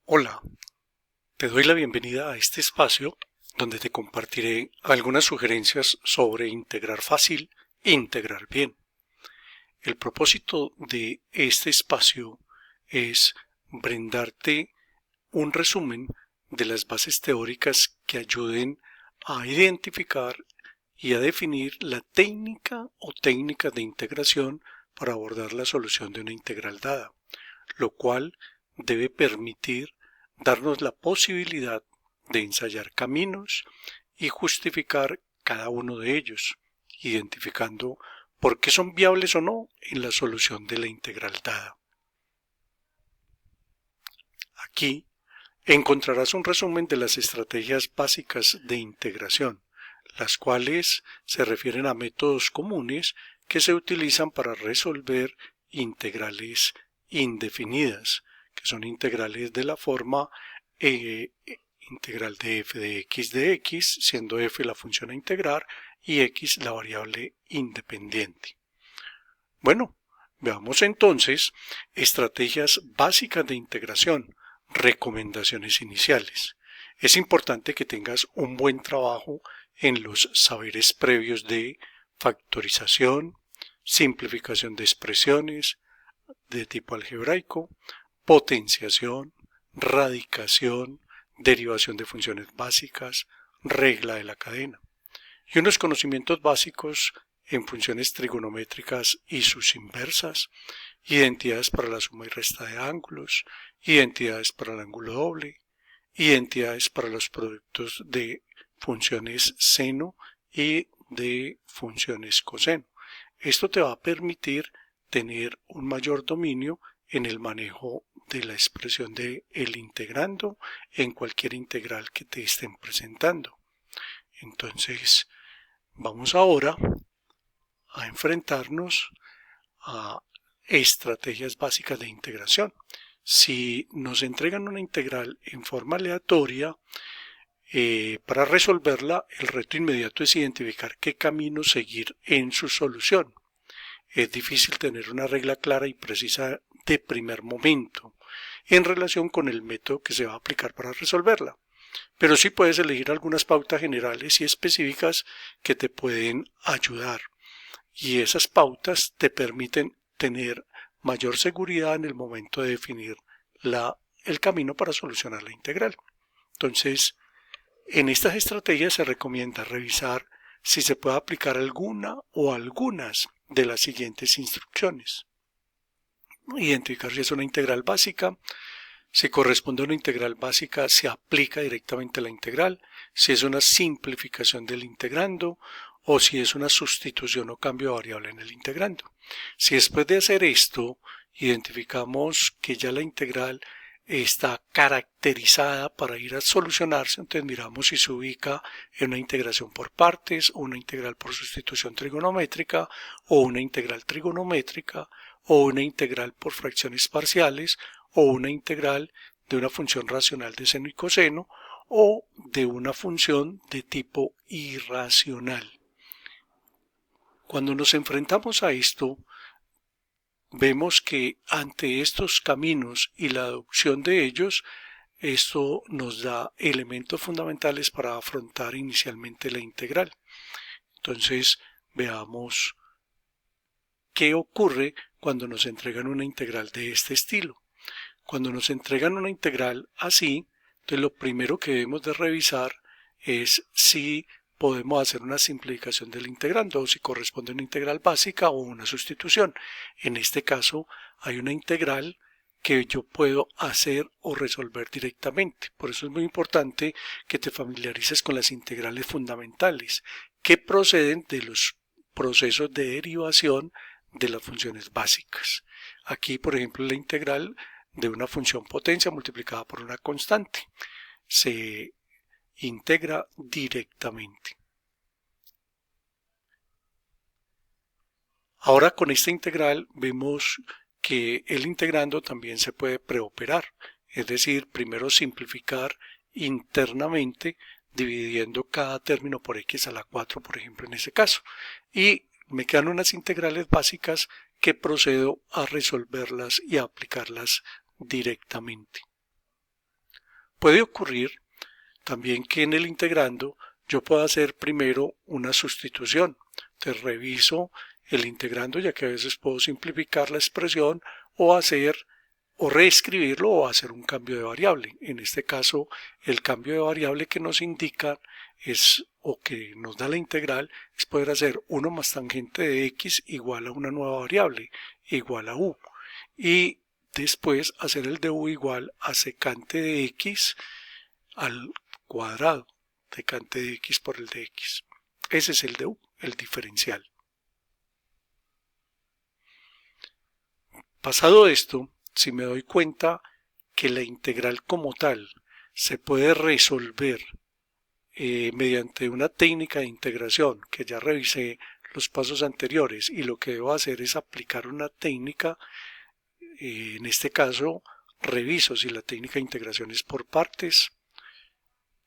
Hola, te doy la bienvenida a este espacio donde te compartiré algunas sugerencias sobre integrar fácil e integrar bien. El propósito de este espacio es brindarte un resumen de las bases teóricas que ayuden a identificar y a definir la técnica o técnicas de integración para abordar la solución de una integral dada, lo cual debe permitir darnos la posibilidad de ensayar caminos y justificar cada uno de ellos, identificando por qué son viables o no en la solución de la integral dada. Aquí encontrarás un resumen de las estrategias básicas de integración, las cuales se refieren a métodos comunes que se utilizan para resolver integrales indefinidas, que son integrales de la forma integral de f de x, siendo f la función a integrar y x la variable independiente. Bueno, veamos entonces estrategias básicas de integración, recomendaciones iniciales. Es importante que tengas un buen trabajo en los saberes previos de factorización, simplificación de expresiones de tipo algebraico, potenciación, radicación, derivación de funciones básicas, regla de la cadena, y unos conocimientos básicos en funciones trigonométricas y sus inversas, identidades para la suma y resta de ángulos, identidades para el ángulo doble, identidades para los productos de funciones seno y de funciones coseno. Esto te va a permitir tener un mayor dominio en el manejo de la expresión de el integrando en cualquier integral que te estén presentando. Entonces, vamos ahora a enfrentarnos a estrategias básicas de integración. Si nos entregan una integral en forma aleatoria, para resolverla, el reto inmediato es identificar qué camino seguir en su solución. Es difícil tener una regla clara y precisa de primer momento en relación con el método que se va a aplicar para resolverla, pero sí puedes elegir algunas pautas generales y específicas que te pueden ayudar, y esas pautas te permiten tener mayor seguridad en el momento de definir el camino para solucionar la integral. Entonces, en estas estrategias se recomienda revisar si se puede aplicar alguna o algunas de las siguientes instrucciones. Identificar si es una integral básica. Si corresponde a una integral básica, se aplica directamente a la integral. Si es una simplificación del integrando o si es una sustitución o cambio de variable en el integrando. Si después de hacer esto identificamos que ya la integral está caracterizada para ir a solucionarse, entonces miramos si se ubica en una integración por partes, o una integral por sustitución trigonométrica, o una integral trigonométrica, o una integral por fracciones parciales, o una integral de una función racional de seno y coseno, o de una función de tipo irracional. Cuando nos enfrentamos a esto, vemos que ante estos caminos y la adopción de ellos, esto nos da elementos fundamentales para afrontar inicialmente la integral. Entonces, veamos qué ocurre cuando nos entregan una integral de este estilo. Cuando nos entregan una integral así, entonces lo primero que debemos de revisar es si podemos hacer una simplificación del integrando o si corresponde a una integral básica o una sustitución. En este caso hay una integral que yo puedo hacer o resolver directamente. Por eso es muy importante que te familiarices con las integrales fundamentales que proceden de los procesos de derivación de las funciones básicas. Aquí, por ejemplo, la integral de una función potencia multiplicada por una constante se integra directamente. Ahora con esta integral vemos que el integrando también se puede preoperar, es decir, primero simplificar internamente dividiendo cada término por x a la 4, por ejemplo, en ese caso. Y me quedan unas integrales básicas que procedo a resolverlas y a aplicarlas directamente. Puede ocurrir también que en el integrando yo pueda hacer primero una sustitución. Entonces reviso el integrando, ya que a veces puedo simplificar la expresión o reescribirlo o hacer un cambio de variable. En este caso, el cambio de variable que nos indica o que nos da la integral es poder hacer 1 más tangente de x igual a una nueva variable, igual a u. Y después hacer el de u igual a secante de x al cuadrado, secante de x por el de x. Ese es el de u, el diferencial. Pasado esto, si me doy cuenta que la integral como tal se puede resolver mediante una técnica de integración, que ya revisé los pasos anteriores, y lo que debo hacer es aplicar una técnica, en este caso reviso si la técnica de integración es por partes,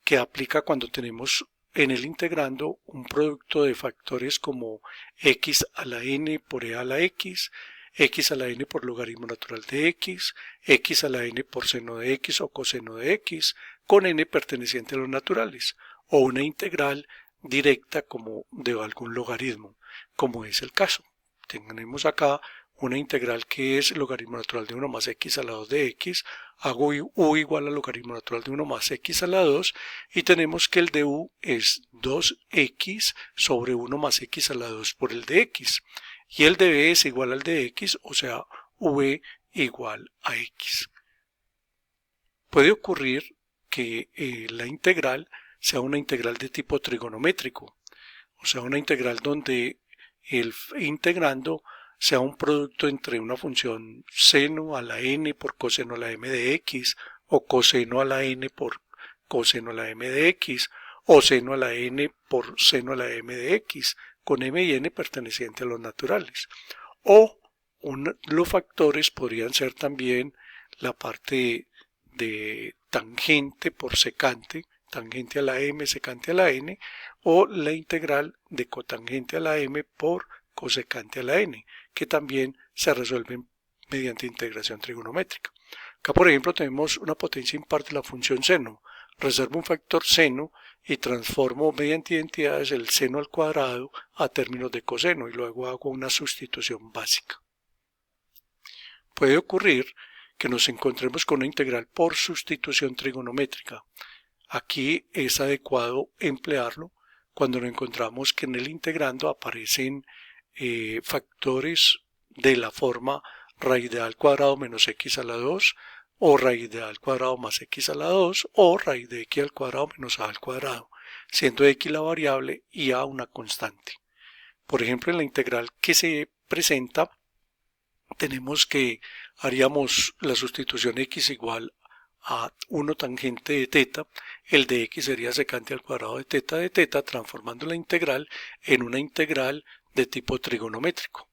que aplica cuando tenemos en el integrando un producto de factores como x a la n por e a la x, x a la n por logaritmo natural de x, x a la n por seno de x o coseno de x, con n perteneciente a los naturales, o una integral directa como de algún logaritmo, como es el caso. Tenemos acá una integral que es logaritmo natural de 1 más x a la 2 de x, hago u igual al logaritmo natural de 1 más x a la 2 y tenemos que el de u es 2x sobre 1 más x a la 2 por el de x y el de b es igual al de x, o sea, v igual a x. Puede ocurrir que la integral sea una integral de tipo trigonométrico, o sea, una integral donde el integrando sea un producto entre una función seno a la n por coseno a la m de x, o coseno a la n por coseno a la m de x, o seno a la n por seno a la m de x, con m y n perteneciente a los naturales. O los factores podrían ser también la parte de tangente por secante, tangente a la m, secante a la n, o la integral de cotangente a la m por cosecante a la n, que también se resuelven mediante integración trigonométrica. Acá, por ejemplo, tenemos una potencia impar de la función seno. Reservo un factor seno y transformo mediante identidades el seno al cuadrado a términos de coseno y luego hago una sustitución básica. Puede ocurrir que nos encontremos con una integral por sustitución trigonométrica. Aquí es adecuado emplearlo cuando nos encontramos que en el integrando aparecen factores de la forma raíz de a al cuadrado menos x a la 2 o raíz de a al cuadrado más x a la 2 o raíz de x al cuadrado menos a al cuadrado, siendo x la variable y a una constante. Por ejemplo, en la integral que se presenta tenemos que haríamos la sustitución x igual a 1 tangente de teta, el de x sería secante al cuadrado de teta, transformando la integral en una integral de tipo trigonométrico.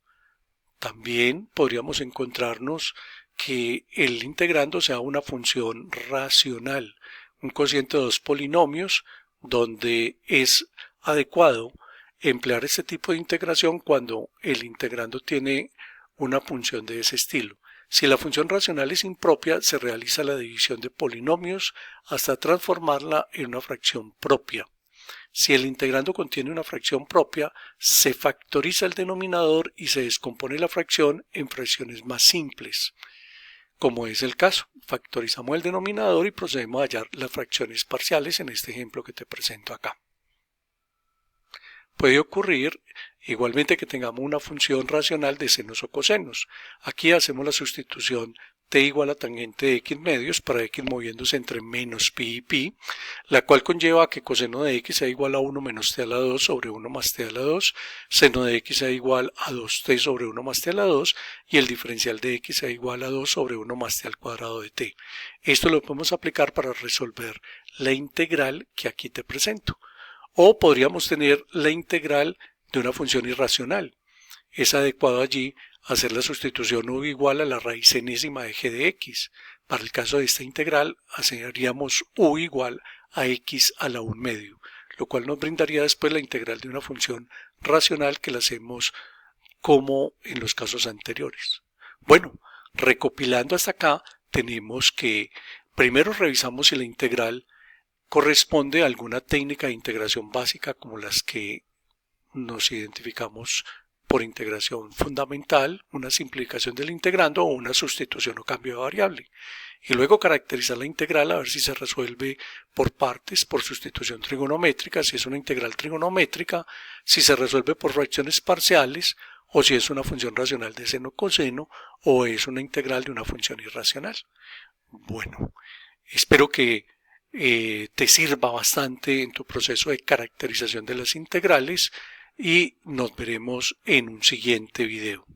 También podríamos encontrarnos que el integrando sea una función racional, un cociente de dos polinomios, donde es adecuado emplear este tipo de integración cuando el integrando tiene una función de ese estilo. Si la función racional es impropia, se realiza la división de polinomios hasta transformarla en una fracción propia. Si el integrando contiene una fracción propia, se factoriza el denominador y se descompone la fracción en fracciones más simples. Como es el caso, factorizamos el denominador y procedemos a hallar las fracciones parciales en este ejemplo que te presento acá. Puede ocurrir igualmente que tengamos una función racional de senos o cosenos. Aquí hacemos la sustitución t igual a tangente de x medios para x moviéndose entre menos pi y pi, la cual conlleva a que coseno de x sea igual a 1 menos t a la 2 sobre 1 más t a la 2, seno de x sea igual a 2t sobre 1 más t a la 2 y el diferencial de x sea igual a 2 sobre 1 más t al cuadrado de t. Esto lo podemos aplicar para resolver la integral que aquí te presento. O podríamos tener la integral de una función irracional. Es adecuado allí hacer la sustitución u igual a la raíz enésima de g de x. Para el caso de esta integral, haríamos u igual a x a la 1 medio, lo cual nos brindaría después la integral de una función racional que la hacemos como en los casos anteriores. Bueno, recopilando hasta acá, tenemos que Primero revisamos si la integral corresponde a alguna técnica de integración básica como las que nos identificamos por integración fundamental, una simplificación del integrando o una sustitución o cambio de variable. Y luego caracterizar la integral a ver si se resuelve por partes, por sustitución trigonométrica, si es una integral trigonométrica, si se resuelve por fracciones parciales o si es una función racional de seno coseno o es una integral de una función irracional. Bueno, espero que te sirva bastante en tu proceso de caracterización de las integrales y nos veremos en un siguiente video.